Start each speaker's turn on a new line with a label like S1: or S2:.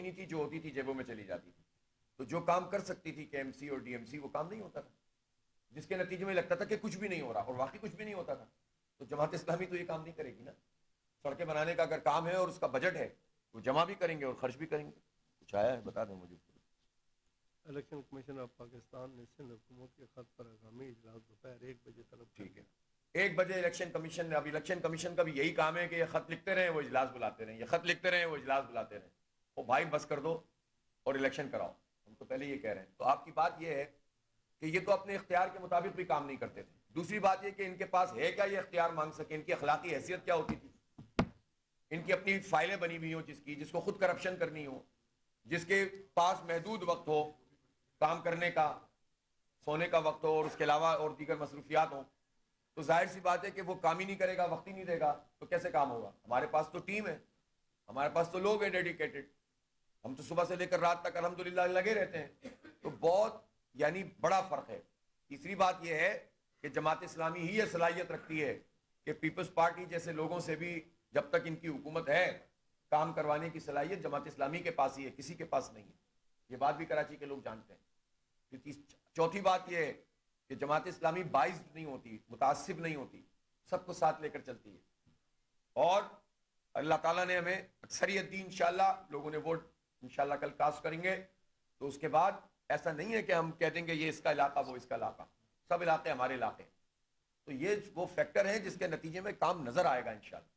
S1: نہیں تھی، جو ہوتی تھی جیبوں میں چلی جاتی تھی. تو جو کام کر سکتی تھی کہ ایم سی اور ڈی ایم سی، وہ کام نہیں ہوتا تھا، جس کے نتیجے میں لگتا تھا کہ کچھ بھی نہیں ہو رہا، اور واقعی کچھ بھی نہیں ہوتا تھا. تو جماعت اسلامی تو یہ کام نہیں کرے گی نا. سڑکیں بنانے کا اگر کام ہے اور اس کا بجٹ ہے، وہ جمع بھی کریں گے اور خرچ بھی کریں گے. کچھ آیا ہے بتا دیں مجھے.
S2: الیکشن کمیشن آف پاکستان نے سندھ حکومت کے خط پر آگامی اجلاس دوپہر 1 بجے طلب کر
S1: ٹھیک ہے،
S2: دیا.
S1: 1 بجے الیکشن کمیشن نے، اب الیکشن کمیشن کا بھی یہی کام ہے کہ یہ خط لکھتے رہیں وہ اجلاس بلاتے رہیں، یہ خط لکھتے رہیں وہ اجلاس بلاتے رہیں. وہ بھائی بس کر دو اور الیکشن کراؤ. ہم تو پہلے یہ کہہ رہے ہیں. تو آپ کی بات یہ ہے کہ یہ تو اپنے اختیار کے مطابق بھی کام نہیں کرتے تھے. دوسری بات یہ کہ ان کے پاس ہے کیا یہ اختیار مانگ سکے؟ ان کی اخلاقی حیثیت کیا ہوتی تھی؟ ان کی اپنی فائلیں بنی ہوئی ہوں، جس کو خود کرپشن کرنی ہو، جس کے پاس محدود وقت ہو کام کرنے کا، سونے کا وقت ہو اور اس کے علاوہ اور دیگر مصروفیات ہوں، تو ظاہر سی بات ہے کہ وہ کام ہی نہیں کرے گا، وقت ہی نہیں دے گا، تو کیسے کام ہوگا؟ ہمارے پاس تو ٹیم ہے، ہمارے پاس تو لوگ ہیں ڈیڈیکیٹڈ. ہم تو صبح سے لے کر رات تک الحمدللہ لگے رہتے ہیں. تو بہت یعنی بڑا فرق ہے. تیسری بات یہ ہے کہ جماعت اسلامی ہی یہ صلاحیت رکھتی ہے کہ پیپلز پارٹی جیسے لوگوں سے بھی جب تک ان کی حکومت ہے کام کروانے کی صلاحیت جماعت اسلامی کے پاس ہی ہے، کسی کے پاس نہیں ہے. یہ بات بھی کراچی کے لوگ جانتے ہیں. چوتھی بات یہ ہے کہ جماعت اسلامی باعث نہیں ہوتی، متعصب نہیں ہوتی، سب کو ساتھ لے کر چلتی ہے. اور اللہ تعالیٰ نے ہمیں اکثریت دی انشاءاللہ، لوگوں نے ووٹ انشاءاللہ کل کاسٹ کریں گے. تو اس کے بعد ایسا نہیں ہے کہ ہم کہہ دیں گے یہ اس کا علاقہ وہ اس کا علاقہ، سب علاقے ہمارے علاقے ہیں. تو یہ وہ فیکٹر ہیں جس کے نتیجے میں کام نظر آئے گا انشاءاللہ.